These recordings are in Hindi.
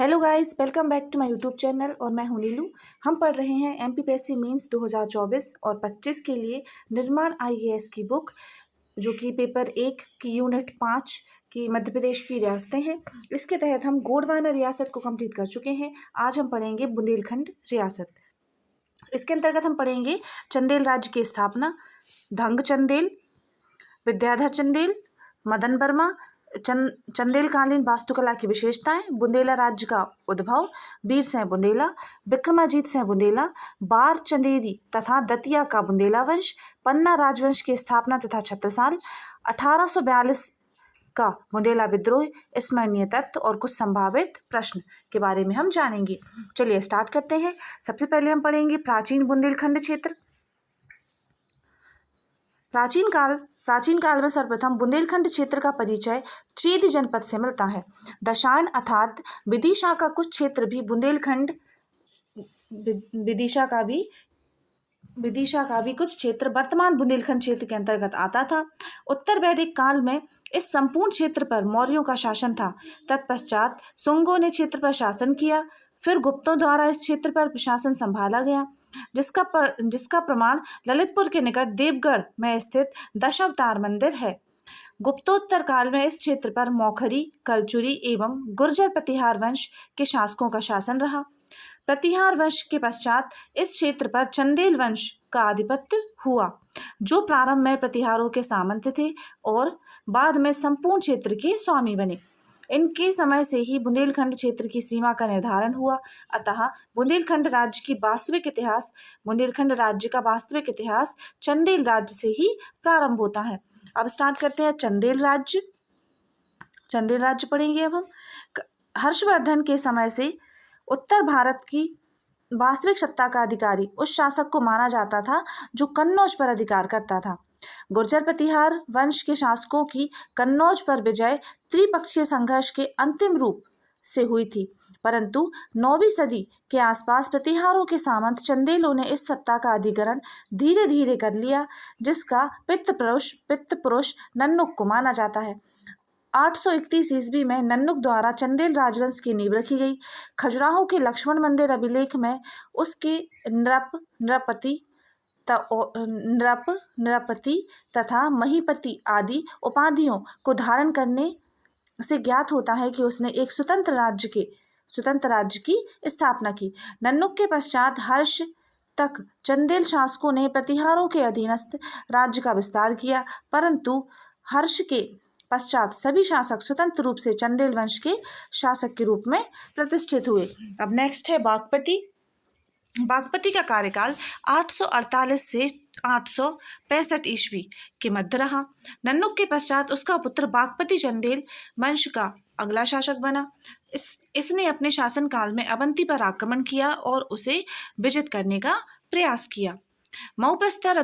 Hello guys, welcome back to my YouTube channel और मैं हूं नीलू। हम पढ़ रहे हैं एमपीपीएससी मेंस 2024 और 25 के लिए निर्माण आईएएस की बुक, जो कि पेपर 1 की यूनिट 5 की मध्य प्रदेश की रियासतें हैं। इसके तहत हम गोंडवाना रियासत को कंप्लीट कर चुके हैं। आज हम पढ़ेंगे बुंदेलखंड रियासत। इसके अंतर्गत हम पढ़ेंगे चंदेल राज्य की स्थापना, धंग चंदेल, विद्याधर चंदेल, मदन वर्मा, चंदेलकालीन वास्तुकला की विशेषताएं, बुंदेला राज्य का उद्भव, वीर सिंह बुंदेला, विक्रमाजीत सिंह बुंदेला, बार चंदेरी तथा दतिया का बुंदेला वंश, पन्ना राजवंश की स्थापना तथा छत्रसाल, 1842 का बुंदेला विद्रोह, स्मरणीय तथ्य और कुछ संभावित प्रश्न के बारे में हम जानेंगे। चलिए स्टार्ट करते हैं। सबसे पहले हम पढ़ेंगे प्राचीन बुंदेलखंड क्षेत्र। प्राचीन काल में सर्वप्रथम बुंदेलखंड क्षेत्र का परिचय चेदी जनपद से मिलता है। दशार्ण अर्थात विदिशा का कुछ क्षेत्र भी बुंदेलखंड, विदिशा का भी कुछ क्षेत्र वर्तमान बुंदेलखंड क्षेत्र के अंतर्गत आता था। उत्तर वैदिक काल में इस संपूर्ण क्षेत्र पर मौर्यों का शासन था। तत्पश्चात सुंगों ने क्षेत्र पर शासन किया, फिर गुप्तों द्वारा इस क्षेत्र पर प्रशासन संभाला गया, जिसका प्रमाण ललितपुर के निकट देवगढ़ में स्थित दशावतार मंदिर है। गुप्तोत्तर काल में इस क्षेत्र पर मौखरी, कलचुरी एवं गुर्जर प्रतिहार वंश के शासकों का शासन रहा। प्रतिहार वंश के पश्चात इस क्षेत्र पर चंदेल वंश का आधिपत्य हुआ, जो प्रारंभ में प्रतिहारों के सामंत थे और बाद में संपूर्ण क्षेत्र के स्वामी बने। इनके समय से ही बुंदेलखंड क्षेत्र की सीमा का निर्धारण हुआ। अतः बुंदेलखंड राज्य का वास्तविक इतिहास चंदेल राज्य से ही प्रारंभ होता है। अब स्टार्ट करते हैं चंदेल राज्य पढ़ेंगे अब हम। हर्षवर्धन के समय से उत्तर भारत की वास्तविक सत्ता का अधिकारी उस शासक को माना जाता था जो कन्नौज पर अधिकार करता था। गुर्जर प्रतिहार वंश के शासकों की कन्नौज पर विजय त्रिपक्षीय संघर्ष के अंतिम रूप से हुई थी, परंतु 9वीं सदी के आसपास प्रतिहारों के सामंत चंदेलों ने इस सत्ता का अधिग्रहण धीरे धीरे कर लिया, जिसका पितृ पुरुष नन्नुक को माना जाता है। 831 ईस्वी में नन्नुक द्वारा चंदेल राजवंश की नींव रखी गई। खजुराहो के लक्ष्मण मंदिर अभिलेख में उसके नृपति तथा महीपति आदि उपाधियों को धारण करने से ज्ञात होता है कि उसने एक स्वतंत्र राज्य की स्थापना की। नन्नुक के पश्चात हर्ष तक चंदेल शासकों ने प्रतिहारों के अधीनस्थ राज्य का विस्तार किया, परंतु हर्ष के पश्चात सभी शासक स्वतंत्र रूप से चंदेल वंश के शासक के रूप में प्रतिष्ठित हुए। अब नेक्स्ट है बागपति का कार्यकाल 848 से 865 ईस्वी के मध्य रहा। नन्नुक के पश्चात उसका पुत्र बागपति चंदेल वंश का अगला शासक बना। इसने अपने शासनकाल में अवंती पर आक्रमण किया और उसे विजित करने का प्रयास किया। मऊ प्रस्तर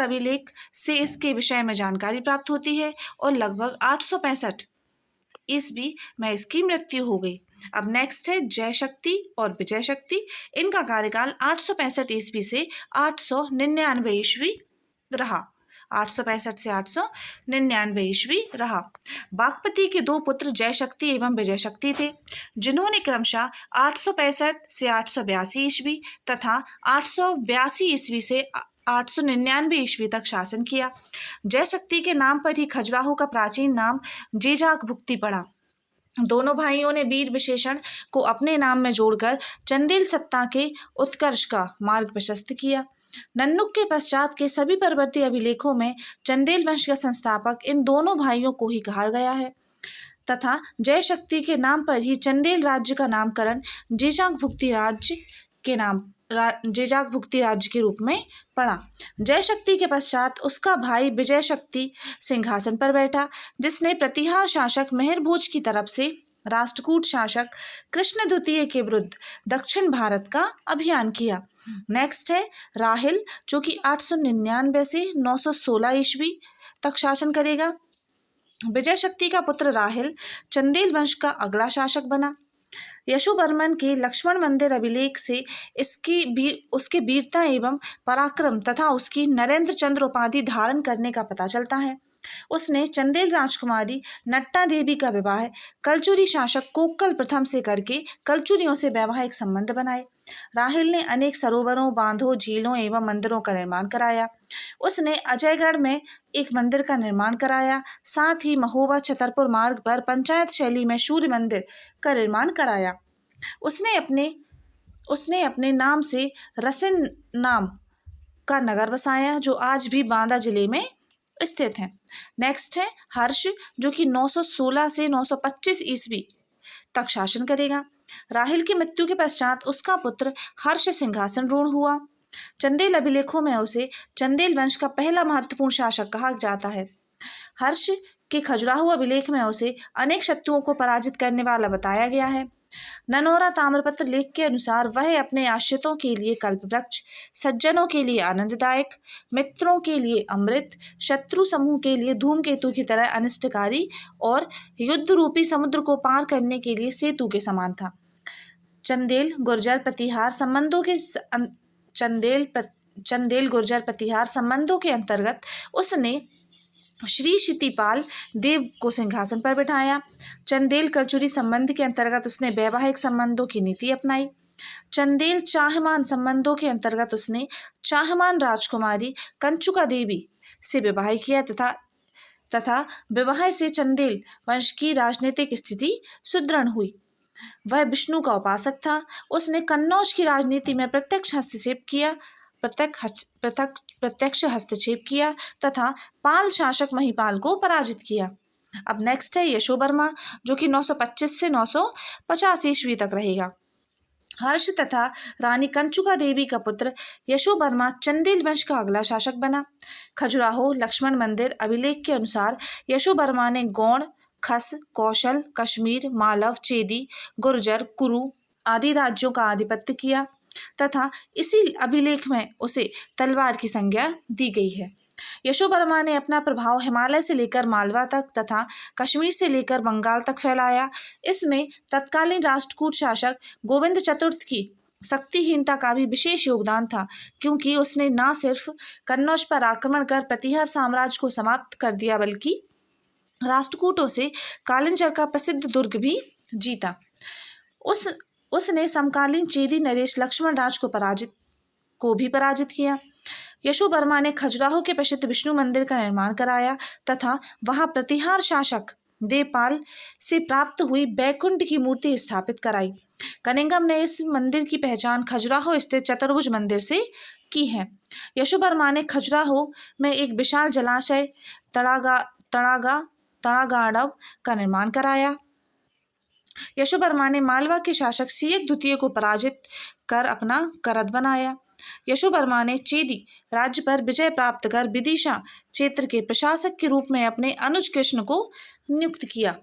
अभिलेख से इसके विषय में जानकारी प्राप्त होती है और लगभग 865 ईस्वी में इसकी मृत्यु हो गई। अब नेक्स्ट है जयशक्ति और विजय शक्ति। इनका कार्यकाल 865 ईस्वी से 899 ईस्वी रहा। 865 से 899 ईस्वी रहा। बागपति के दो पुत्र जयशक्ति एवं विजय शक्ति थे, जिन्होंने क्रमशः 865 से 882 ईस्वी तथा 882 ईस्वी से 899 ईस्वी तक शासन किया। जयशक्ति के नाम पर ही खजुराहो का प्राचीन नाम जेजाक भुक्ति पड़ा। दोनों भाइयों ने वीर विशेषण को अपने नाम में जोड़कर चंदेल सत्ता के उत्कर्ष का मार्ग प्रशस्त किया। नन्नुक के पश्चात के सभी परवर्ती अभिलेखों में चंदेल वंश का संस्थापक इन दोनों भाइयों को ही कहा गया है तथा जयशक्ति के नाम पर ही चंदेल राज्य का नामकरण जेजाक भुक्ति राज्य के रूप में पड़ा। जयशक्ति के पश्चात उसका भाई विजय शक्ति सिंहासन पर बैठा, जिसने प्रतिहार शासक मेहर भोज की तरफ से राष्ट्रकूट शासक कृष्ण द्वितीय के विरुद्ध दक्षिण भारत का अभियान किया। नेक्स्ट है राहिल, जो कि 899 से 916 ईस्वी तक शासन करेगा। विजय शक्ति का पुत्र राहिल चंदेल वंश का अगला शासक बना। यशोवर्मन के लक्ष्मण मंदिर अभिलेख से उसके वीरता एवं पराक्रम तथा उसकी नरेंद्र चंद्र उपाधि धारण करने का पता चलता है। उसने चंदेल राजकुमारी नट्टा देवी का विवाह कलचुरी शासक कोक्कल प्रथम से करके कलचुरियों से वैवाहिक संबंध बनाए। राहिल ने अनेक सरोवरों, बांधों, झीलों एवं मंदिरों का निर्माण कराया। उसने अजयगढ़ में एक मंदिर का निर्माण कराया। साथ ही महोबा छतरपुर मार्ग पर पंचायत शैली में सूर्य मंदिर का निर्माण कराया। उसने अपने नाम से रसिन नाम का नगर बसाया, जो आज भी बांदा जिले में स्थित है। नेक्स्ट है हर्ष, जो कि 916 से 925 ईस्वी तक शासन करेगा। राहिल की मृत्यु के पश्चात उसका पुत्र हर्ष सिंहासन रूढ़ हुआ। चंदेल अभिलेखों में उसे चंदेल वंश का पहला महत्वपूर्ण शासक कहा जाता है। हर्ष के खजुराहो अभिलेख में उसे अनेक शत्रुओं को पराजित करने वाला बताया गया है। ननौरा ताम्रपत्र लेख के अनुसार वह अपने आश्रितों के लिए कल्पवृक्ष, सज्जनों के लिए आनंददायक, मित्रों के लिए अमृत, शत्रु समूह के लिए धूमकेतु की तरह अनिष्टकारी और युद्ध रूपी समुद्र को पार करने के लिए सेतु के समान था। चंदेल गुर्जर प्रतिहार संबंधों के अंतर्गत उसने श्री क्षितिपाल देव को सिंहासन पर बिठाया। चंदेल कलचुरी संबंध के अंतर्गत उसने वैवाहिक संबंधों की नीति अपनाई। चंदेल चाहमान संबंधों के अंतर्गत उसने चाहमान राजकुमारी कंचुका देवी से विवाह किया तथा विवाह से चंदेल वंश की राजनीतिक स्थिति सुदृढ़ हुई। वह विष्णु का उपासक था। उसने कन्नौज की राजनीति में प्रत्यक्ष हस्तक्षेप किया तथा पाल शासक महिपाल को पराजित किया। अब नेक्स्ट है यशोवर्मा, जो कि 925 से 950 ईस्वी तक रहेगा। हर्ष तथा रानी कंचुका देवी का पुत्र यशोवर्मा चंदेल वंश का अगला शासक बना। खजुराहो लक्ष्मण मंदिर अभिलेख के अनुसार यशोवर्मा ने गौड़, खस, कौशल, कश्मीर, मालव, चेदी, गुर्जर, कुरु आदि राज्यों का आधिपत्य किया तथा इसी अभिलेख में उसे तलवार की संज्ञा दी गई है। यशोवर्मा ने अपना प्रभाव हिमालय से लेकर मालवा तक तथा कश्मीर से लेकर बंगाल तक फैलाया। इसमें तत्कालीन राष्ट्रकूट शासक गोविंद चतुर्थ की शक्तिहीनता का भी विशेष योगदान था, क्योंकि उसने न सिर्फ कन्नौज पर आक्रमण कर प्रतिहार साम्राज्य को समाप्त कर दिया, बल्कि राष्ट्रकूटों से कालिंजर का प्रसिद्ध दुर्ग भी जीता। उसने समकालीन चेदी नरेश लक्ष्मण राज को भी पराजित किया। यशोवर्मा ने खजुराहो के प्रसिद्ध विष्णु मंदिर का निर्माण कराया तथा वहां प्रतिहार शासक देवपाल से प्राप्त हुई बैकुंठ की मूर्ति स्थापित कराई। कनिंगम ने इस मंदिर की पहचान खजुराहो स्थित चतुर्भुज मंदिर से की है। यशोवर्मा ने खजुराहो में एक विशाल जलाशय तड़ागाड़व का निर्माण कराया। यशोवर्मा ने मालवा के शासक सियक द्वितीय को पराजित कर अपना करद बनाया। यशोवर्मा ने चेदी राज्य पर विजय प्राप्त कर विदिशा क्षेत्र के प्रशासक के रूप में अपने अनुज कृष्ण को नियुक्त किया।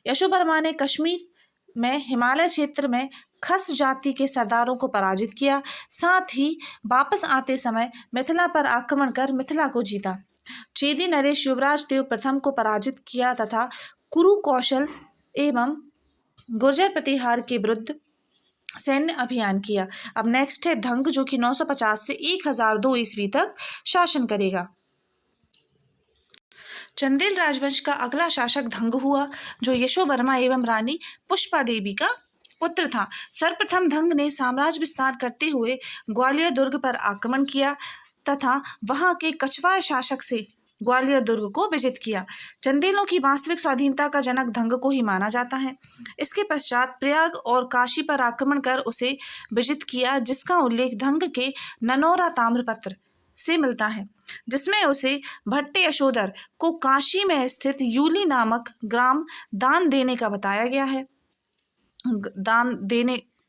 यशोवर्मा ने कश्मीर में हिमालय क्षेत्र में खस जाति के सरदारों को पराजित किया। साथ ही वापस आते समय मिथिला पर आक्रमण कर मिथिला को जीता। चेदी नरेश युवराज देव प्रथम को पराजित किया तथा कुरु, कौशल एवं गुर्जर प्रतिहार के विरुद्ध सैन्य अभियान किया। अब नेक्स्ट है धंग, जो कि 950 से 1002 ईस्वी तक शासन करेगा। चंदेल राजवंश का अगला शासक धंग हुआ, जो यशोवर्मा एवं रानी पुष्पा देवी का पुत्र था। सर्वप्रथम धंग ने साम्राज्य विस्तार करते हुए ग्वालियर दुर्ग पर आक्रमण किया तथा वहां के कछवाय शासक से ग्वालियर दुर्ग को विजित किया। चंदेलों की वास्तविक स्वाधीनता का जनक धंग को ही माना जाता है। इसके पश्चात प्रयाग और काशी पर आक्रमण कर उसे विजित किया, जिसका उल्लेख धंग के ननौरा ताम्रपत्र से मिलता है, जिसमें उसे भट्टे यशोधर को काशी में स्थित यूली नामक ग्राम दान देने का बताया गया है।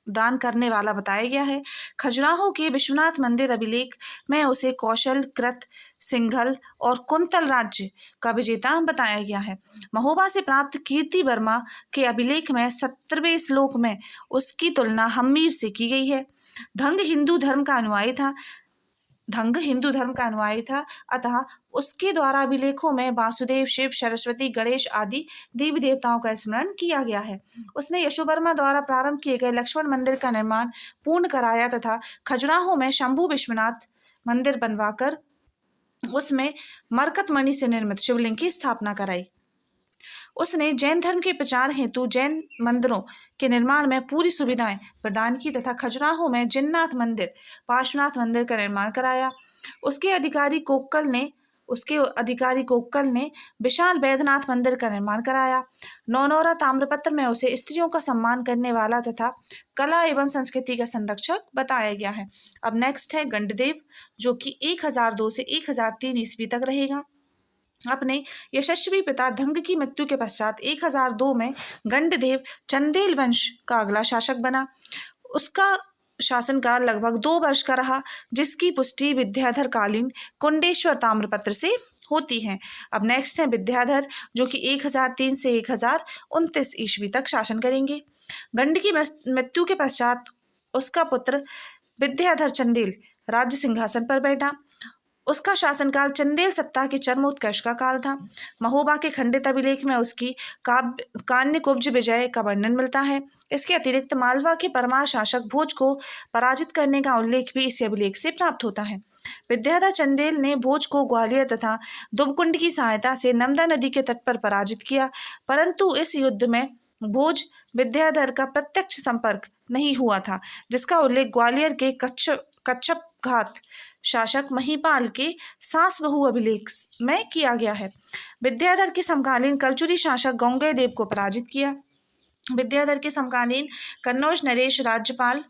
दान करने वाला बताया गया है। खजुराहो के विश्वनाथ मंदिर अभिलेख में उसे कौशल, कृत, सिंघल और कुंतल राज्य का विजेता बताया गया है। महोबा से प्राप्त कीर्ति वर्मा के अभिलेख में 17वें श्लोक में उसकी तुलना हम्मीर से की गई है। धंग हिंदू धर्म का अनुयायी था, अतः उसके द्वारा अभिलेखों में वासुदेव, शिव, सरस्वती, गणेश आदि देवी देवताओं का स्मरण किया गया है। उसने यशोवर्मा द्वारा प्रारंभ किए गए लक्ष्मण मंदिर का निर्माण पूर्ण कराया तथा खजुराहो में शंभु विश्वनाथ मंदिर बनवाकर उसमें मरकतमणि से निर्मित शिवलिंग की स्थापना कराई। उसने जैन धर्म के प्रचार हेतु जैन मंदिरों के निर्माण में पूरी सुविधाएं प्रदान की तथा खजुराहो में जिन्नाथ मंदिर, पार्श्वनाथ मंदिर का निर्माण कराया। उसके अधिकारी कोक्कल ने विशाल वैद्यनाथ मंदिर का निर्माण कराया। नौनौरा ताम्रपत्र में उसे स्त्रियों का सम्मान करने वाला तथा कला एवं संस्कृति का संरक्षक बताया गया है। अब नेक्स्ट है गंडदेव, जो कि 1002 से 1003 ईस्वी तक रहेगा। अपने यशस्वी पिता धंग की मृत्यु के पश्चात 1002 में गंडदेव चंदेल वंश का अगला शासक बना। उसका शासनकाल लगभग 2 वर्ष का रहा, जिसकी पुष्टि विद्याधर कालीन कुंडेश्वर ताम्रपत्र से होती है। अब नेक्स्ट है विद्याधर, जो कि 1003 से 1029 ईस्वी तक शासन करेंगे। गंड की मृत्यु के पश्चात उसका पुत्र विद्याधर चंदेल राज्य सिंहासन पर बैठा। उसका शासनकाल चंदेल सत्ता के चरमोत्कर्ष का काल था। महोबा के खंडित अभिलेख में उसकी कान्य कुब्ज विजय का वर्णन मिलता है। इसके अतिरिक्त मालवा के परमार शासक भोज को पराजित करने का उल्लेख भी इसी अभिलेख से प्राप्त होता है। विद्याधर चंदेल ने भोज को ग्वालियर तथा दुबकुंड की सहायता से नर्मदा नदी के तट पर पराजित किया, परंतु इस युद्ध में भोज विद्याधर का प्रत्यक्ष संपर्क नहीं हुआ था, जिसका उल्लेख ग्वालियर के कच्छप घात शासक महीपाल के सास बहु अभिलेख में किया गया है। विद्याधर के समकालीन कलचुरी शासक गंगेदेव को पराजित किया। विद्याधर के समकालीन कन्नौज नरेश राज्यपाल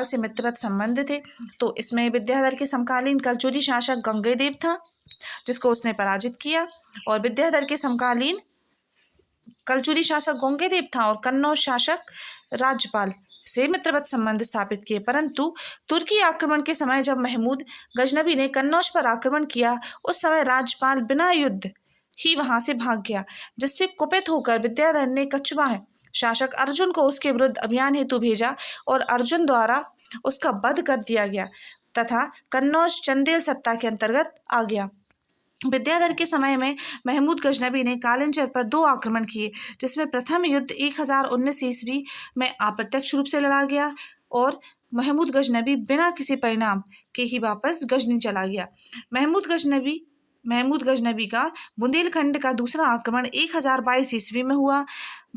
से मित्रवत संबंध थे, तो इसमें विद्याधर के समकालीन कलचुरी शासक गंगेदेव था, जिसको उसने पराजित किया, और विद्याधर के समकालीन कलचुरी शासक गंगेदेव था और कन्नौज शासक राज्यपाल से मित्रवत संबंध स्थापित किए। परंतु तुर्की आक्रमण के समय जब महमूद गजनबी ने कन्नौज पर आक्रमण किया, उस समय राज्यपाल बिना युद्ध ही वहां से भाग गया, जिससे कुपित होकर विद्याधर ने कछवाह शासक अर्जुन को उसके विरुद्ध अभियान हेतु भेजा और अर्जुन द्वारा उसका वध कर दिया गया तथा कन्नौज चंदेल सत्ता के अंतर्गत आ गया। विद्याधर के समय में महमूद गजनबी ने कालिंजर पर 2 आक्रमण किए, जिसमें प्रथम युद्ध 1019 ईस्वी में अप्रत्यक्ष रूप से लड़ा गया और महमूद गजनबी बिना किसी परिणाम के ही वापस गजनी चला गया। महमूद गजनबी का बुंदेलखंड का दूसरा आक्रमण 1022 ईस्वी में हुआ,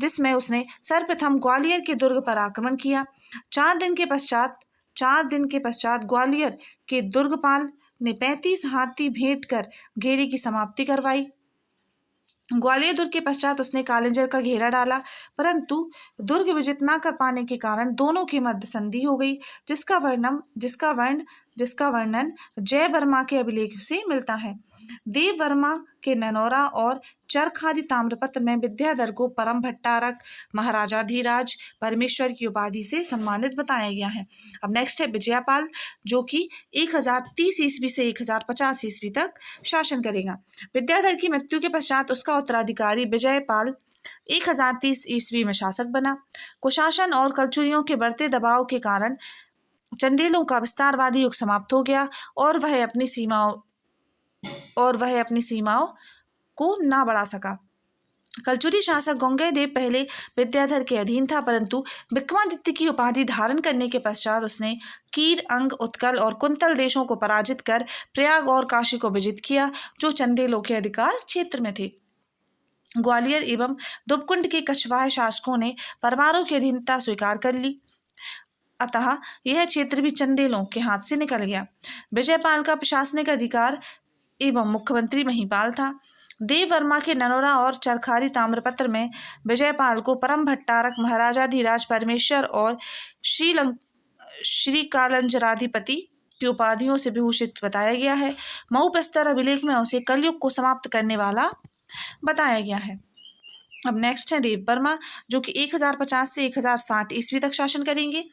जिसमें उसने सर्वप्रथम ग्वालियर के दुर्ग पर आक्रमण किया। 4 दिन के पश्चात ग्वालियर के दुर्गपाल ने 35 हाथी भेंट कर घेरे की समाप्ति करवाई। ग्वालियर दुर्ग के पश्चात उसने कालिंजर का घेरा डाला, परंतु दुर्ग विजित न कर पाने के कारण दोनों की मध्य संधि हो गई, जिसका वर्णन जय वर्मा के अभिलेख से मिलता है। देव वर्मा के ननौरा और चरखादी ताम्रपत्र में विद्याधर को परम भट्टारक, महाराजाधिराज, परमेश्वर की उपाधि से सम्मानित बताया गया है। अब नेक्स्ट है विजयपाल, जो कि 1030 ईस्वी से 1050 ईस्वी तक शासन करेगा। विद्याधर की मृत्यु के पश्चात उसका उत्तराधिकारी विजयपाल 1030 ईस्वी में शासक बना। कुशासन और कलचुरियों के बढ़ते दबाव के कारण चंदेलों का विस्तारवादी युग समाप्त हो गया और वह अपनी सीमाओं को ना बढ़ा सका। कलचुरी शासक गंगेदेव पहले विद्याधर के अधीन था, परंतु विक्रमादित्य की उपाधि धारण करने के पश्चात उसने कीर, अंग, उत्कल और कुंतल देशों को पराजित कर प्रयाग और काशी को विजित किया, जो चंदेलों के अधिकार क्षेत्र में थे। ग्वालियर एवं दुबकुंड के कछवाह शासकों ने परमारों की अधीनता स्वीकार कर ली, अतः यह क्षेत्र भी चंदेलों के हाथ से निकल गया। विजयपाल का प्रशासनिक अधिकार एवं मुख्यमंत्री महीपाल था। देव वर्मा के ननौरा और चरखारी ताम्रपत्र में विजयपाल को परम भट्टारक, महाराजाधिराज, परमेश्वर और श्री कालंजराधिपति की उपाधियों से विभूषित बताया गया है। मऊ प्रस्तर अभिलेख में उसे कलयुग को समाप्त करने वाला बताया गया है। अब नेक्स्ट है देव वर्मा, जो कि 1050 से 1060 ईस्वी तक शासन करेंगे।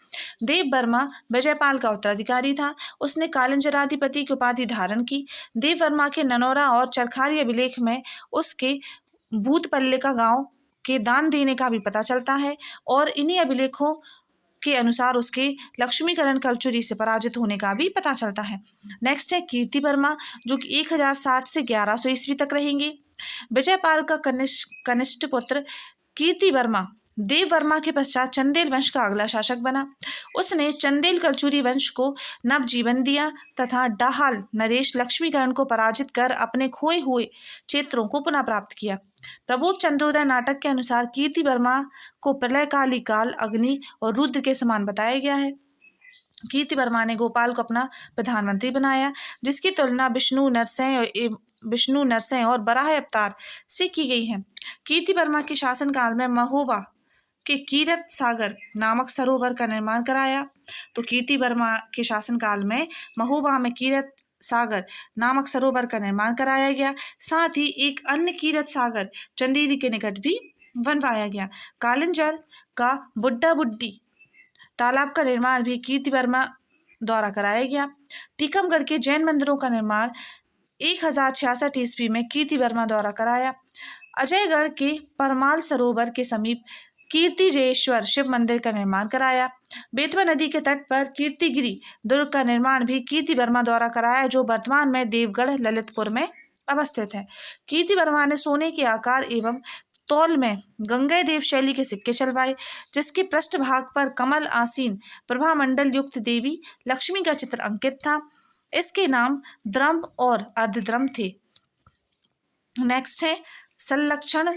देव वर्मा विजयपाल का उत्तराधिकारी था। उसने कालिंजराधिपति की उपाधि धारण की। देव वर्मा के ननौरा और चरखारी अभिलेख में उसके भूतपल्लिका गांव के दान देने का भी पता चलता है और इन्हीं अभिलेखों के अनुसार उसके लक्ष्मीकरण कलचुरी से पराजित होने का भी पता चलता है। नेक्स्ट है कीर्ति वर्मा, जो कि 1060 से 1100 ईस्वी तक रहेंगे। विजयपाल का कनिष्ठ पुत्र कीर्ति वर्मा देव वर्मा के पश्चात चंदेल वंश का अगला शासक बना। उसने चंदेल कलचुरी वंश को नवजीवन दिया तथा डाहाल नरेश लक्ष्मीकरण को पराजित कर अपने खोए हुए क्षेत्रों को पुनः प्राप्त किया। प्रबोध चंद्रोदय नाटक के अनुसार कीर्ति वर्मा को प्रलयकाली काल, अग्नि और रुद्र के समान बताया गया है। कीर्ति वर्मा ने गोपाल को अपना प्रधानमंत्री बनाया, जिसकी तुलना विष्णु नरसिंह और बराह अवतार से की गई है। कीर्ति वर्मा के शासनकाल में महोबा के कीरत सागर नामक सरोवर का निर्माण कराया। तो कीर्ति वर्मा के शासनकाल में महोबा में कीरत सागर नामक सरोवर का निर्माण कराया गया। साथ ही एक अन्य कीरत सागर चंदेरी के निकट भी बनवाया गया। कालिंजर का बुड्ढा बुड्ढी तालाब का निर्माण भी कीर्ति वर्मा द्वारा कराया गया। टीकमगढ़ के जैन मंदिरों का निर्माण 1066 ईस्वी में कीर्ति वर्मा द्वारा कराया। अजयगढ़ के परमाल सरोवर के समीप कीर्तिजेश्वर शिव मंदिर का निर्माण कराया। बेतवा नदी के तट पर कीर्तिगिरी दुर्ग का निर्माण भी कीर्ति वर्मा द्वारा कराया, जो वर्तमान में देवगढ़ ललितपुर में अवस्थित है। कीर्ति वर्मा ने सोने के आकार एवं तौल में गंगेय देव शैली के सिक्के चलवाए, जिसके पृष्ठभाग पर कमल आसीन प्रभामंडल युक्त देवी लक्ष्मी का चित्र अंकित था। इसके नाम द्रम और अर्धद्रम थे। नेक्स्ट है संलक्षण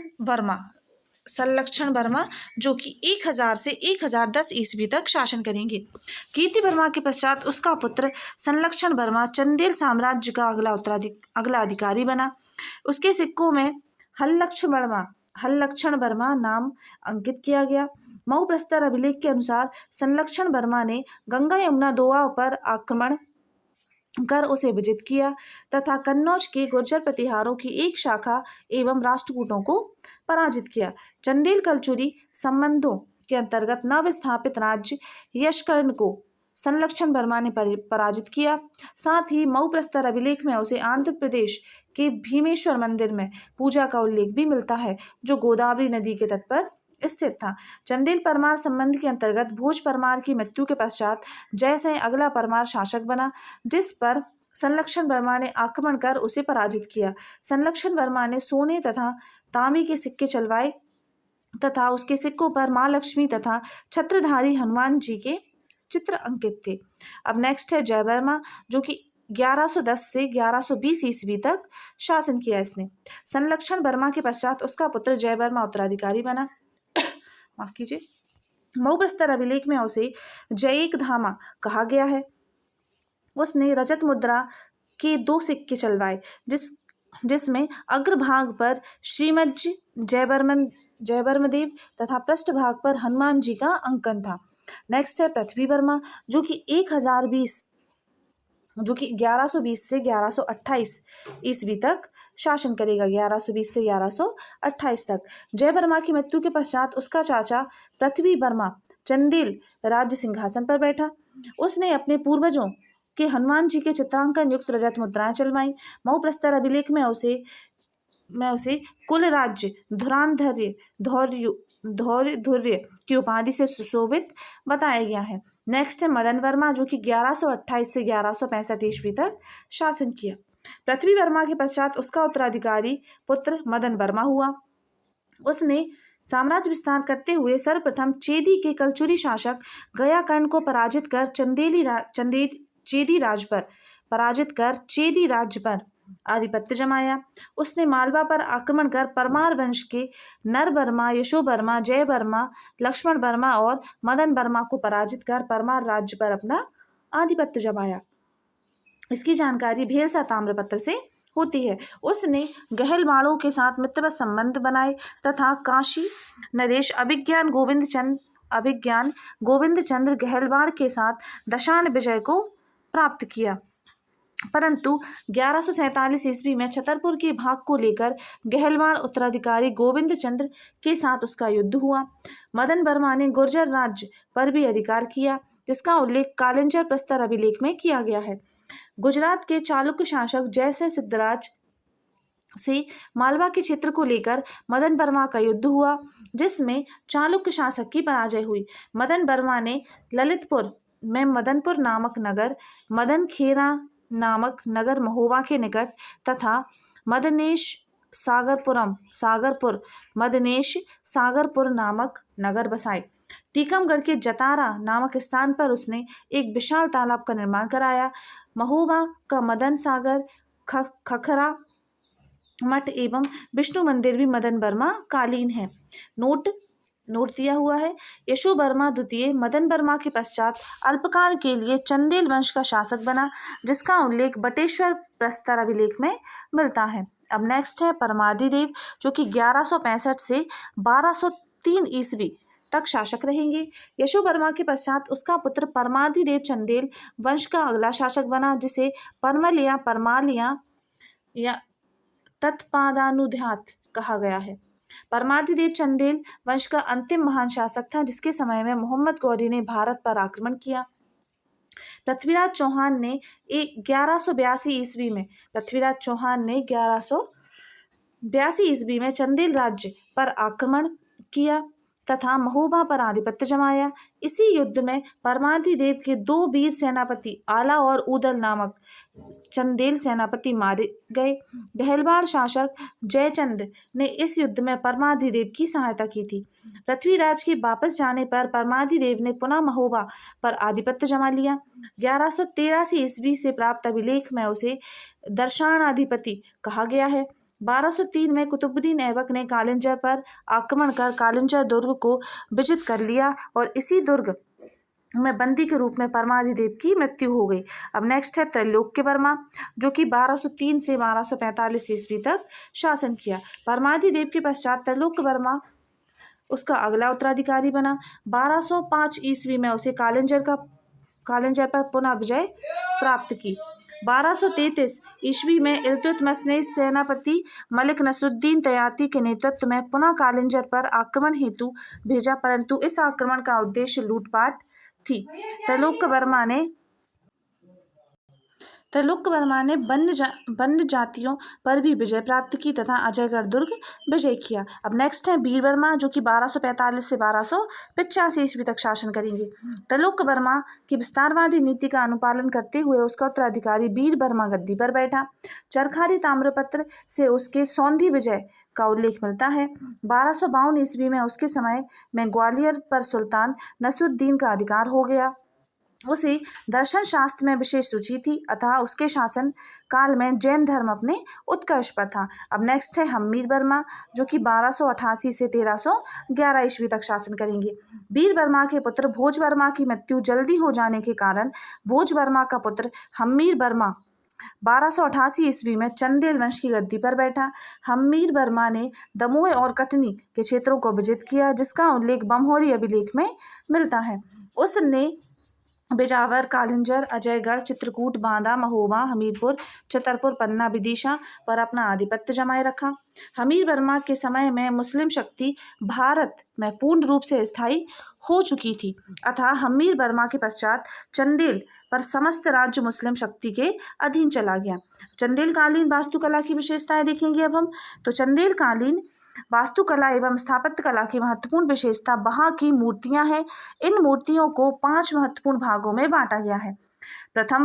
वर्मा जो कि 1000 से 1010 ईस्वी तक शासन करेंगे। कीर्ति वर्मा के पश्चात उसका पुत्र संलक्षण वर्मा चंदेल साम्राज्य का अगला अधिकारी बना। उसके सिक्कों में हललक्षण वर्मा नाम अंकित किया गया। मऊ प्रस्तर अभिलेख के अनुसार संलक्षण वर्मा ने गंगा यमुना दोआब पर आक्रमण कर उसे विजित किया तथा कन्नौज के गुर्जर प्रतिहारों की एक शाखा एवं राष्ट्रकूटों को पराजित किया। चंदेल कलचुरी संबंधों के अंतर्गत नवस्थापित राज्य यशकर्ण को संलक्षण वर्मा ने पराजित किया। साथ ही मऊ प्रस्तर अभिलेख में उसे आंध्र प्रदेश के भीमेश्वर मंदिर में पूजा का उल्लेख भी मिलता है, जो गोदावरी नदी के तट पर स्थित था। चंदेल परमार संबंध के अंतर्गत भोज परमार की मृत्यु के पश्चात जयसिंह अगला परमार शासक बना, जिस पर संलक्षण वर्मा ने आक्रमण कर उसे पराजित किया। संलक्षण वर्मा ने सोने तथा तांबे के सिक्के चलवाए तथा उसके सिक्कों पर मां लक्ष्मी तथा छत्रधारी हनुमान जी के चित्र अंकित थे। अब नेक्स्ट है जयवर्मा, जो कि 1110 से 1120 ईस्वी तक शासन किया इसने। संलक्षण वर्मा के पश्चात उसका पुत्र जयवर्मा उत्तराधिकारी बना। माफ कीजिए। मऊ प्रस्तर अभिलेख में उसे जयेक धामा कहा गया है। उसने रजत मुद्रा के 2 सिक्के चलवाए, जिसमें अग्रभाग पर श्रीमज्ज जयवर्मदेव तथा पृष्ठभाग पर हनुमान जी का अंकन था। नेक्स्ट है पृथ्वी वर्मा, जो कि 1120 से 1128 ईस्वी तक शासन करेगा। 1120 से 1128 तक। जयवर्मा की मृत्यु के पश्चात उसका चाचा पृथ्वी वर्मा चंदेल राज्य सिंहासन पर बैठा। उसने अपने पूर्वजों के हनुमान जी के चित्रांकन युक्त रजत मुद्राएं चलवाई। मऊ प्रस्तर अभिलेख में उसे कुल राज्य धौर्य की उपाधि से सुशोभित बताया गया है। नेक्स्ट है मदन वर्मा, जो कि 1128 से 1165 ईस्वी तक शासन किया। पृथ्वी वर्मा के पश्चात उसका उत्तराधिकारी पुत्र मदन वर्मा हुआ। उसने साम्राज्य विस्तार करते हुए सर्वप्रथम चेदी के कलचुरी शासक गयाकर्ण को पराजित कर चेदी राज्य पर आधिपत्य जमाया। उसने मालवा पर आक्रमण कर परमार वंश के नर वर्मा, यशो वर्मा, जय वर्मा, लक्ष्मण वर्मा और मदन वर्मा को पराजित कर परमार राज्य पर अपना आधिपत्य जमाया। इसकी जानकारी भेलसा ताम्रपत्र से होती है। उसने गहलवाड़ों के साथ मित्रवत संबंध बनाए तथा काशी नरेश अभिज्ञान गोविंद चंद्र गहलवाड़ के साथ दशान विजय को प्राप्त किया। परंतु 1147 ईस्वी में छतरपुर के भाग को लेकर गहलवाड़ उत्तराधिकारी गोविंद चंद्र के साथ उसका युद्ध हुआ। मदन वर्मा ने गुर्जर राज्य पर भी अधिकार किया, जिसका उल्लेख कालिंजर प्रस्तर अभिलेख में किया गया है। गुजरात के चालुक्य शासक जयसिंह सिद्धराज से मालवा के क्षेत्र को लेकर मदन वर्मा का युद्ध हुआ, जिसमें चालुक्य शासक की पराजय हुई। मदन वर्मा ने ललितपुर में मदनपुर नामक नगर, मदनखेरा नामक नगर महोबा के निकट तथा मदनेश सागरपुर मदनेश सागरपुर नामक नगर बसाए। टीकमगढ़ के जतारा नामक स्थान पर उसने एक विशाल तालाब का निर्माण कराया। महोबा का मदन सागर, खखरा मठ एवं विष्णु मंदिर भी मदन वर्मा कालीन है। नोट दिया हुआ है। यशो वर्मा द्वितीय मदन वर्मा के पश्चात अल्पकाल के लिए चंदेल वंश का शासक बना, जिसका उल्लेख बटेश्वर प्रस्तर अभिलेख में मिलता है। अब नेक्स्ट है परमादिदेव, जो कि 1165 से 1203 ईस्वी तक शासक रहेंगे। यशो वर्मा के पश्चात उसका पुत्र परमादिदेव चंदेल वंश का अगला शासक बना, जिसे परमल या परमाल या तत्पादानुध्यात कहा गया है। परमादिदेव चंदेल वंश का अंतिम महान शासक था, जिसके समय में मोहम्मद गौरी ने भारत पर आक्रमण किया। पृथ्वीराज चौहान ने 1182 ईस्वी में चंदेल राज्य पर आक्रमण किया तथा महोबा पर आधिपत्य जमाया। इसी युद्ध में परमादिदेव के 2 वीर सेनापति आला और उदल नामक चंदेल सेनापति मारे गए। गहलवाड़ शासक जयचंद ने इस युद्ध में परमादिदेव की सहायता की थी। पृथ्वीराज के वापस जाने पर परमादिदेव ने पुनः महोबा पर आधिपत्य जमा लिया। 1183 ईस्वी से प्राप्त अभिलेख में उसे दर्शानाधिपति कहा गया है। 1203 में कुतुबुद्दीन ऐबक ने कालिंजर पर आक्रमण कर कालिंजर दुर्ग को विजित कर लिया और इसी दुर्ग में बंदी के रूप में परमादिदेव की मृत्यु हो गई। अब नेक्स्ट है त्रैलोक्य वर्मा, जो कि 1203 से 1245 ईस्वी तक शासन किया। परमादिदेव के पश्चात त्रैलोक्य वर्मा उसका अगला उत्तराधिकारी बना। 1205 ईस्वी में उसे कालिंजर पर पुनः विजय प्राप्त की। 1233 ईस्वी में इल्तुतमिश ने सेनापति मलिक नसरुद्दीन तयाती के नेतृत्व में पुनः कालिंजर पर आक्रमण हेतु भेजा, परंतु इस आक्रमण का उद्देश्य लूटपाट थी। त्रैलोक्य वर्मा ने बंड जातियों पर भी विजय प्राप्त की तथा अजयगढ़ दुर्ग विजय किया। अब नेक्स्ट है वीर वर्मा, जो कि 1245 से 1285 ईस्वी तक शासन करेंगे। त्रैलोक्य वर्मा की विस्तारवादी नीति का अनुपालन करते हुए उसका उत्तराधिकारी वीर वर्मा गद्दी पर बैठा। चरखारी ताम्रपत्र से उसके सौंधी विजय का उल्लेख मिलता है। 1252 ईस्वी में उसके समय में ग्वालियर पर सुल्तान नसरुद्दीन का अधिकार हो गया। उसे दर्शन शास्त्र में विशेष रुचि थी, अतः उसके शासन काल में जैन धर्म अपने उत्कर्ष पर था। अब नेक्स्ट है हम्मीर वर्मा, जो कि 1288 से 1311 ईस्वी तक शासन करेंगे। वीर वर्मा के पुत्र भोज वर्मा की मृत्यु जल्दी हो जाने के कारण भोज वर्मा का पुत्र हम्मीर वर्मा 1288 ईस्वी में चंदेल वंश की गद्दी पर बैठा। हम्मीर वर्मा ने दमोह और कटनी के क्षेत्रों को विजित किया, जिसका उल्लेख बमहोरी अभिलेख में मिलता है। उसने बिजावर, कालिंजर, अजयगढ़, चित्रकूट, बांदा, महोबा, हमीरपुर, छतरपुर, पन्ना, विदिशा पर अपना आधिपत्य जमाए रखा। हमीर वर्मा के समय में मुस्लिम शक्ति भारत में पूर्ण रूप से स्थायी हो चुकी थी, अतः हमीर वर्मा के पश्चात चंदेल पर समस्त राज्य मुस्लिम शक्ति के अधीन चला गया। चंदेलकालीन वास्तुकला की विशेषताएं देखेंगे अब हम। तो चंदेलकालीन वास्तुकला एवं स्थापत्य कला की महत्वपूर्ण विशेषता वहाँ की मूर्तियां हैं। इन मूर्तियों को 5 महत्वपूर्ण भागों में बांटा गया है। प्रथम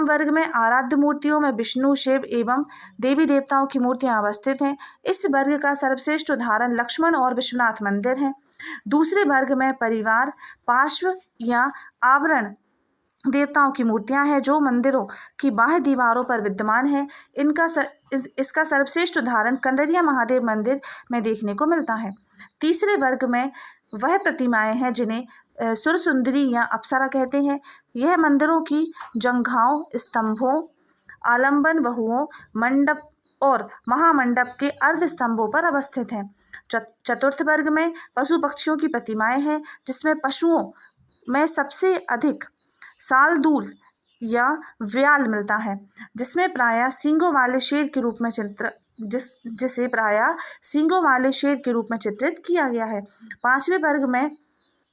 वर्ग में आराध्य मूर्तियों में विष्णु, शिव एवं देवी देवताओं की मूर्तियां अवस्थित हैं। इस वर्ग का सर्वश्रेष्ठ उदाहरण लक्ष्मण और विश्वनाथ मंदिर है। दूसरे वर्ग में परिवार, पार्श्व या आवरण देवताओं की मूर्तियां हैं, जो मंदिरों की बाह्य दीवारों पर विद्यमान है। इसका सर्वश्रेष्ठ उदाहरण कंदरिया महादेव मंदिर में देखने को मिलता है। तीसरे वर्ग में वह प्रतिमाएं हैं जिन्हें सुरसुंदरी या अप्सरा कहते हैं। यह मंदिरों की जंघाओं, स्तंभों, आलंबन बहुओं, मंडप और महामंडप के अर्ध स्तंभों पर अवस्थित हैं। चतुर्थ वर्ग में पशु पक्षियों की प्रतिमाएं हैं, जिसमें पशुओं में सबसे अधिक सालदूल या व्याल मिलता है, जिसमें प्रायः सींगों वाले शेर के रूप में चित्रित किया गया है। पांचवें वर्ग में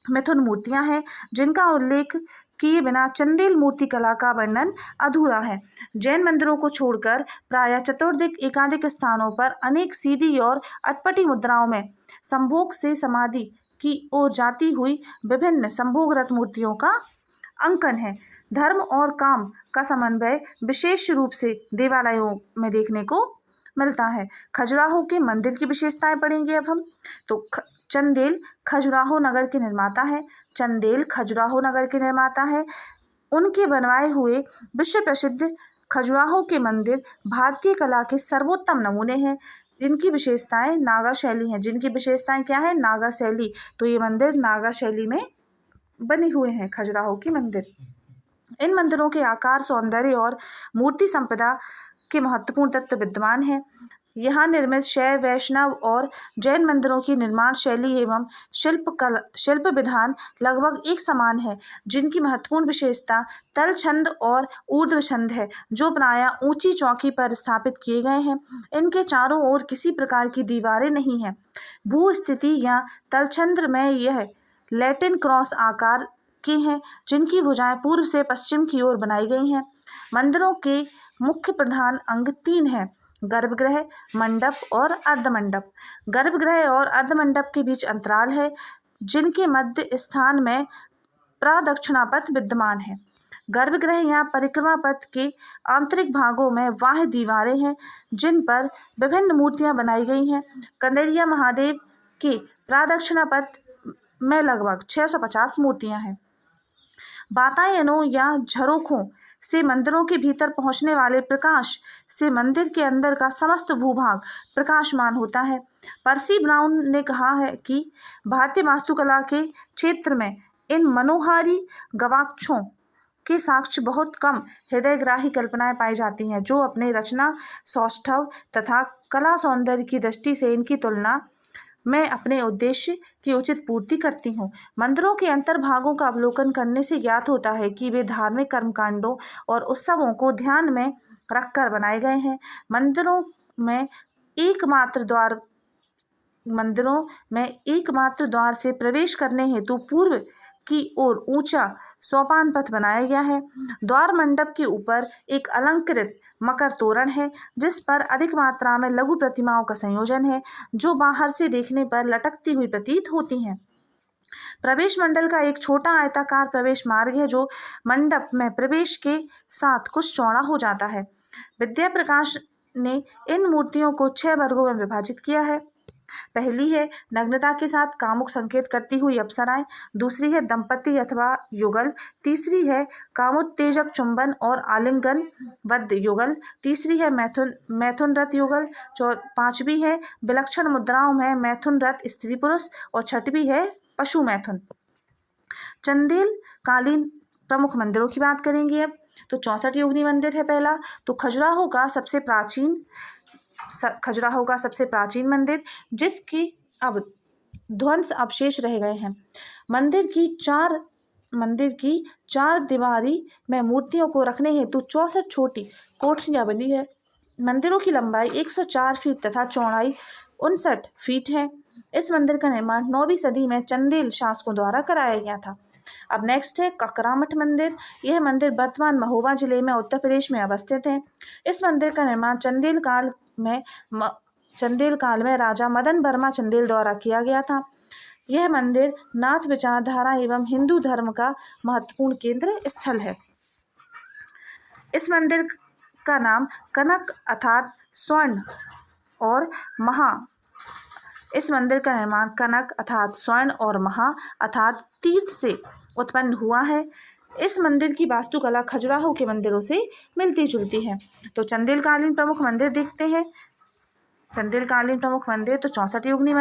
मिथुन मूर्तियां हैं, जिनका उल्लेख किए बिना चंदेल मूर्ति कला का वर्णन अधूरा है। जैन मंदिरों को छोड़कर प्रायः चतुर्दिक एकाधिक स्थानों पर अनेक सीधी और अटपटी मुद्राओं में संभोग से समाधि की ओर जाती हुई विभिन्न संभोगरत मूर्तियों का अंकन है। धर्म और काम का समन्वय विशेष रूप से देवालयों में देखने को मिलता है। खजुराहो के मंदिर की विशेषताएं पढ़ेंगे अब हम। तो चंदेल खजुराहो नगर के निर्माता है। चंदेल खजुराहो नगर के निर्माता है। उनके बनवाए हुए विश्व प्रसिद्ध खजुराहो के मंदिर भारतीय कला के सर्वोत्तम नमूने हैं। इनकी विशेषताएं नागर शैली हैं। जिनकी विशेषताएं क्या है? नागर शैली। तो ये मंदिर नागर शैली में बने हुए हैं खजुराहो के मंदिर। इन मंदिरों के आकार, सौंदर्य और मूर्ति संपदा के महत्वपूर्ण तत्व विद्यमान हैं। यहाँ निर्मित शैव, वैष्णव और जैन मंदिरों की निर्माण शैली एवं शिल्प विधान लगभग एक समान है, जिनकी महत्वपूर्ण विशेषता तलछंद और ऊर्ध्वछंद है, जो प्रायः ऊंची चौकी पर स्थापित किए गए हैं। इनके चारों ओर किसी प्रकार की दीवारें नहीं हैं। भू स्थिति या तलछंद में यह लैटिन क्रॉस आकार की हैं, जिनकी भुजाएं पूर्व से पश्चिम की ओर बनाई गई हैं। मंदिरों के मुख्य प्रधान अंग 3 हैं: गर्भगृह, मंडप और अर्धमंडप। गर्भगृह और अर्धमंडप के बीच अंतराल है, जिनके मध्य स्थान में प्रदक्षिणापथ विद्यमान है। गर्भगृह या परिक्रमा पथ के आंतरिक भागों में बाह्य दीवारें हैं, जिन पर विभिन्न मूर्तियां बनाई गई हैं। कंदैरिया महादेव के प्रदक्षिणापथ में लगभग 650 मूर्तियां हैं। वातायनों या झरोखों से मंदिरों के भीतर पहुंचने वाले प्रकाश से मंदिर के अंदर का समस्त भूभाग प्रकाशमान होता है। पर्सी ब्राउन ने कहा है कि भारतीय वास्तुकला के क्षेत्र में इन मनोहारी गवाक्षों के साक्ष्य बहुत कम हृदयग्राही कल्पनाएं पाई जाती हैं, जो अपने रचना, सौष्ठव तथा कला सौंदर्य की दृष्टि से इनकी तुलना मैं अपने उद्देश्य की उचित पूर्ति करती हूँ। मंदिरों के अंतर्भागों का अवलोकन करने से ज्ञात होता है कि वे धार्मिक कर्मकांडों और उत्सवों को ध्यान में रखकर बनाए गए हैं। मंदिरों में एकमात्र द्वार से प्रवेश करने हेतु पूर्व की ओर ऊंचा सोपान पथ बनाया गया है। द्वार मंडप के ऊपर एक अलंकृत मकर तोरण है, जिस पर अधिक मात्रा में लघु प्रतिमाओं का संयोजन है, जो बाहर से देखने पर लटकती हुई प्रतीत होती हैं। प्रवेश मंडल का एक छोटा आयताकार प्रवेश मार्ग है, जो मंडप में प्रवेश के साथ कुछ चौड़ा हो जाता है। विद्या प्रकाश ने इन मूर्तियों को 6 वर्गों में विभाजित किया है। पहली है नग्नता के साथ कामुक संकेत करती हुई अप्सराएं। दूसरी है दंपति अथवा युगल। तीसरी है कामोत्तेजक चुंबन और आलिंगन बद्ध युगल। तीसरी है मैथुन रत युगल। 5वीं है विलक्षण मुद्राओं में मैथुन रत स्त्री पुरुष। और 6वीं है पशु मैथुन। चंदेल कालीन प्रमुख मंदिरों की बात करेंगे अब। तो 64 योगिनी मंदिर है पहला। तो खजुराहो का सबसे प्राचीन मंदिर, जिसके अब ध्वंस अवशेष रह गए हैं। मंदिर की चार दीवारी में मूर्तियों को रखने हेतु 64 छोटी कोठरियां बनी है। मंदिरों की लंबाई 104 फीट तथा चौड़ाई 59 फीट है। इस मंदिर का निर्माण 9वीं सदी में चंदेल शासकों द्वारा कराया गया था। अब नेक्स्ट है ककरामठ मंदिर। यह मंदिर वर्तमान महोबा जिले में उत्तर प्रदेश में अवस्थित है। इस मंदिर का निर्माण चंदेल काल में राजा मदन वर्मा चंदेल द्वारा किया गया था। यह मंदिर नाथ विचारधारा एवं हिंदू धर्म का महत्वपूर्ण केंद्र स्थल है। इस मंदिर का नाम कनक अर्थात स्वर्ण और महा इस मंदिर का निर्माण कनक अर्थात स्वर्ण और महा अर्थात तीर्थ से उत्पन्न हुआ है। इस मंदिर की वास्तुकला खजुराहो के मंदिरों से मिलती जुलती है। तो चंदेलकालीन प्रमुख मंदिर देखते हैं। चंदेलकालीन प्रमुख मंदिर तो 64 योगिनी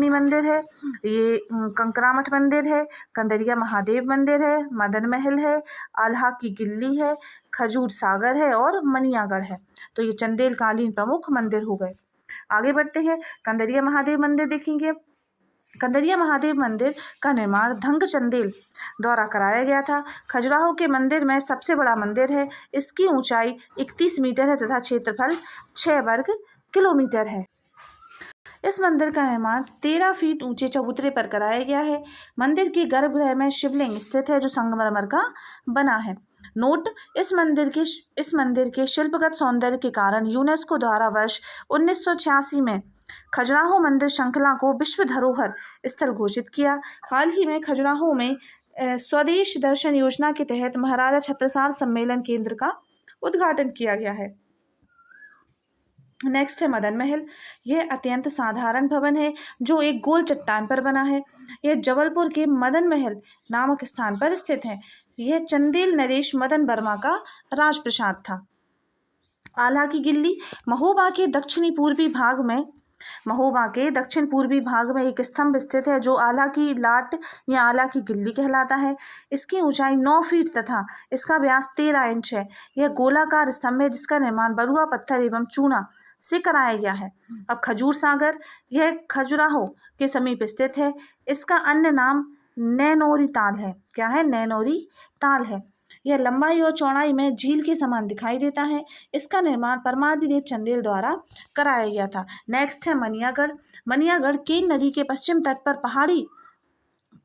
मंदिर है। ये कंकरामठ मंदिर है, कंदरिया महादेव मंदिर है, मदन महल है, आल्हा की किल्ली है, खजूर सागर है और मनियागढ़ है। तो ये चंदेलकालीन प्रमुख मंदिर हो गए। आगे बढ़ते हैं, कंदरिया महादेव मंदिर देखेंगे। कंदरिया महादेव मंदिर का निर्माण धंग चंदेल द्वारा कराया गया था। खजुराहो के मंदिर में सबसे बड़ा मंदिर है। इसकी ऊंचाई 31 मीटर है तथा क्षेत्रफल 6 वर्ग किलोमीटर है। इस मंदिर का निर्माण 13 फीट ऊंचे चबूतरे पर कराया गया है। मंदिर के गर्भगृह में शिवलिंग स्थित है, जो संगमरमर का बना है। नोट: इस मंदिर के शिल्पगत सौंदर्य के कारण यूनेस्को द्वारा वर्ष 1986 में खजुराहो मंदिर श्रृंखला को विश्व धरोहर स्थल घोषित किया। हाल ही में खजुराहो में स्वदेश दर्शन योजना के तहत महाराजा छत्रसाल सम्मेलन केंद्र का उद्घाटन किया गया है। नेक्स्ट है मदन महल। यह अत्यंत साधारण भवन है जो एक गोल चट्टान पर बना है। यह जबलपुर के मदन महल नामक स्थान पर स्थित है। यह चंदेल नरेश मदन वर्मा का राजप्रसाद था। आला की किल्ली महोबा के दक्षिणी पूर्वी भाग में एक स्तंभ स्थित है जो आला की लाट या आला की किल्ली कहलाता है। इसकी ऊंचाई 9 फीट तथा इसका व्यास 13 इंच है। यह गोलाकार स्तंभ है जिसका निर्माण बलुआ पत्थर एवं चूना से कराया गया है। अब खजूर सागर, यह खजुराहो के समीप स्थित है। इसका अन्य नाम नैनोरी ताल है। क्या है? नैनोरी ताल है। यह लंबाई और चौड़ाई में झील के समान दिखाई देता है। इसका निर्माण परमादिदेव चंदेल द्वारा कराया गया था। नेक्स्ट है मनियागढ़। मनियागढ़ केन नदी के पश्चिम तट पर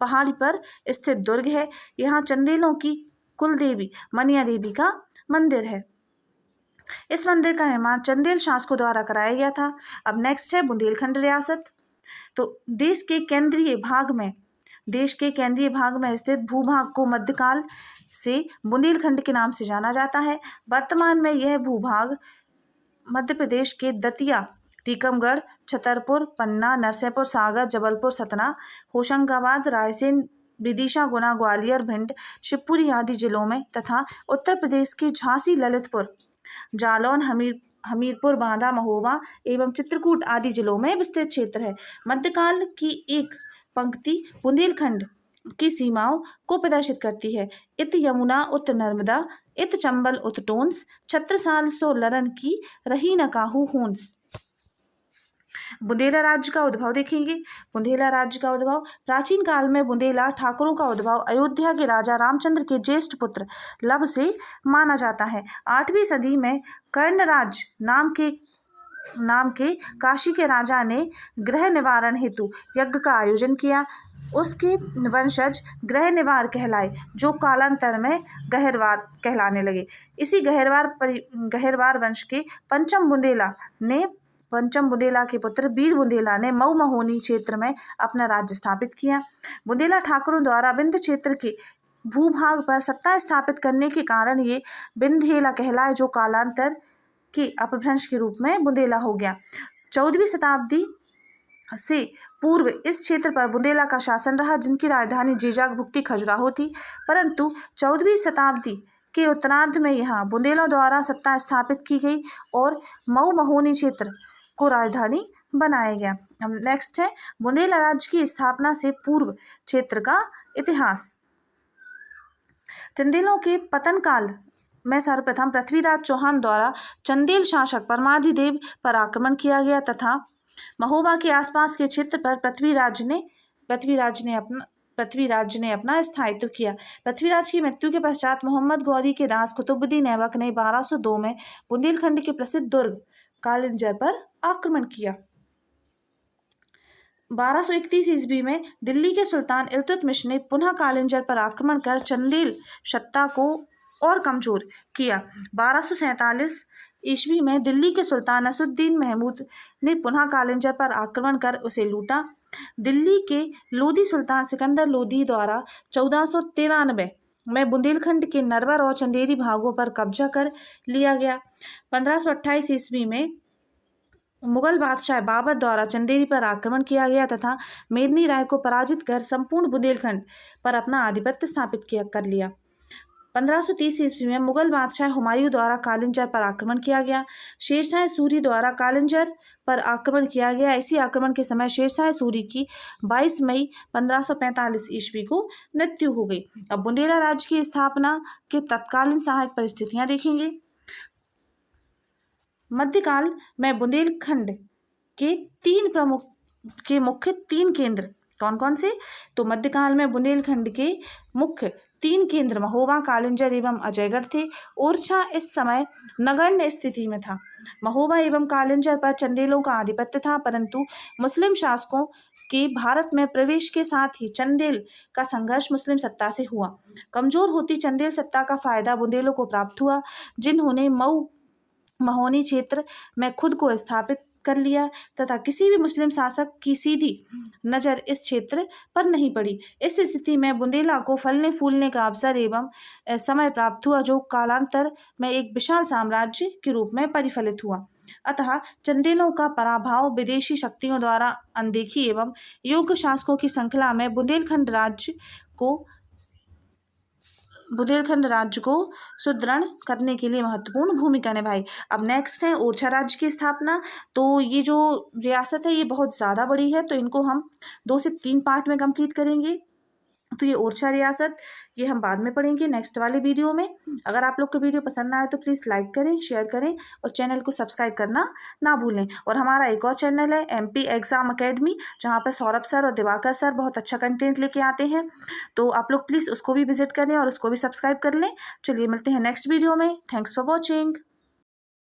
पहाड़ी पर स्थित दुर्ग है। यहाँ चंदेलों की कुल देवी मनिया देवी का मंदिर है। इस मंदिर का निर्माण चंदेल शासकों द्वारा कराया गया था। अब नेक्स्ट है बुंदेलखंड रियासत। तो देश के केंद्रीय भाग में स्थित भूभाग को मध्यकाल से बुंदेलखंड के नाम से जाना जाता है। वर्तमान में यह भूभाग मध्य प्रदेश के दतिया, टीकमगढ़, छतरपुर, पन्ना, नरसिंहपुर, सागर, जबलपुर, सतना, होशंगाबाद, रायसेन, विदिशा, गुना, ग्वालियर, भिंड, शिवपुरी आदि जिलों में तथा उत्तर प्रदेश के झांसी, ललितपुर, जालौन, हमीरपुर, बांदा, महोबा एवं चित्रकूट आदि जिलों में विस्तृत क्षेत्र है। मध्यकाल की एक पंक्ति बुंदेलखंड की सीमाओं को प्रदर्शित करती है। इत यमुना उत नर्मदा, इत चंबल उत टोंस, छत्रसाल सो लरन की रही न काहू होंस। बुंदेला राज्य का उद्भव देखेंगे। बुंदेला राज्य का उद्भव प्राचीन काल में बुंदेला ठाकुरों का उद्भव अयोध्या के राजा रामचंद्र के ज्येष्ठ पुत्र लव से माना जाता है। 8वीं सदी में कर्णराज नाम के काशी के राजा ने ग्रह निवारण हेतु यज्ञ का आयोजन किया। उसके वंशज ग्रह निवार कहलाए जो कालांतर में गहरवार कहलाने लगे। इसी गहरवार वंश के पंचम बुंदेला के पुत्र वीर बुंदेला ने मऊ महोनी क्षेत्र में अपना राज्य स्थापित किया। बुंदेला ठाकुरों द्वारा विंध्य क्षेत्र के भूभाग पर सत्ता स्थापित करने के कारण ये बिंधेला कहलाए जो कालांतर के अपभ्रंश के रूप में बुंदेला हो गया। 14वीं शताब्दी से पूर्व इस क्षेत्र पर बुंदेला का शासन रहा जिनकी राजधानी जीजाग भुक्ती खजुराहो थी, परंतु 14वीं शताब्दी के उत्तरार्ध में यहाँ बुंदेला द्वारा सत्ता स्थापित की गई और मऊ महोनी क्षेत्र को राजधानी बनाया गया। अब नेक्स्ट है बुंदेला राज्य की स्थापना से पूर्व क्षेत्र का इतिहास। चंदेलों के पतन काल में सर्वप्रथम पृथ्वीराज चौहान द्वारा चंदेल शासक परमादिदेव पर आक्रमण किया गया तथा महोबा के आसपास के क्षेत्र पर पृथ्वीराज ने अपना स्थायित्व किया। पृथ्वीराज की मृत्यु के पश्चात मोहम्मद गौरी के दास कुतुबुद्दीन ऐबक ने 1202 में बुंदेलखंड के प्रसिद्ध दुर्ग कालिंजर पर आक्रमण किया। 1231 ईस्वी में दिल्ली के सुल्तान इल्तुतमिश ने पुनः कालिंजर पर आक्रमण कर चंदेल सत्ता को और कमजोर किया। 1247 ईस्वी में दिल्ली के सुल्तान असुद्दीन महमूद ने पुनः कालिंजर पर आक्रमण कर उसे लूटा। दिल्ली के लोधी सुल्तान सिकंदर लोधी द्वारा 1493 में बुंदेलखंड के नरवर और चंदेरी भागों पर कब्जा कर लिया गया। 1528 ईस्वी में मुगल बादशाह बाबर द्वारा चंदेरी पर आक्रमण किया गया तथा मेदिनी राय को पराजित कर संपूर्ण बुंदेलखंड पर अपना आधिपत्य स्थापित कर लिया। 1530 ईस्वी में मुगल बादशाह हुमायूं द्वारा कालिंजर पर आक्रमण किया गया। शेरशाह सूरी द्वारा कालिंजर पर आक्रमण किया गया। इसी आक्रमण के समय शेरशाह सूरी की 22 मई 1545 ईस्वी को मृत्यु हो गई। अब बुंदेला राज्य की स्थापना के तत्कालीन सहायक परिस्थितियां देखेंगे। मध्यकाल में बुंदेलखंड के मुख्य 3 केंद्र कौन कौन से? तो मध्यकाल में बुंदेलखंड के मुख्य 3 केंद्र महोबा, कालिंजर एवं अजयगढ़ थे। ओरछा इस समय नगण्य स्थिति में था। महोबा एवं कालिंजर पर चंदेलों का आधिपत्य था, परंतु मुस्लिम शासकों के भारत में प्रवेश के साथ ही चंदेल का संघर्ष मुस्लिम सत्ता से हुआ। कमजोर होती चंदेल सत्ता का फायदा बुंदेलों को प्राप्त हुआ, जिन्होंने मऊ महोनी क्षेत्र में खुद को स्थापित कर लिया तथा किसी भी मुस्लिम शासक की सीधी नज़र इस क्षेत्र पर नहीं पड़ी। इस स्थिति में बुंदेला को फलने फूलने का अवसर एवं समय प्राप्त हुआ जो कालांतर में एक विशाल साम्राज्य के रूप में परिफलित हुआ। अतः चंदेलों का पराभव विदेशी शक्तियों द्वारा अनदेखी एवं योग्य शासकों की श्रृंखला में बुंदेलखंड राज्य को सुदृढ़ करने के लिए महत्वपूर्ण भूमिका निभाई। अब नेक्स्ट है ओरछा राज्य की स्थापना। तो ये जो रियासत है ये बहुत ज़्यादा बड़ी है, तो इनको हम 2 से 3 पार्ट में कंप्लीट करेंगे। तो ये ओरछा रियासत ये हम बाद में पढ़ेंगे नेक्स्ट वाले वीडियो में। अगर आप लोग को वीडियो पसंद आए तो प्लीज़ लाइक करें, शेयर करें और चैनल को सब्सक्राइब करना ना भूलें। और हमारा एक और चैनल है MP एग्ज़ाम अकेडमी, जहाँ पर सौरभ सर और दिवाकर सर बहुत अच्छा कंटेंट लेके आते हैं। तो आप लोग प्लीज़ उसको भी विजिट करें और उसको भी सब्सक्राइब कर लें। चलिए मिलते हैं नेक्स्ट वीडियो में। Thanks for watching.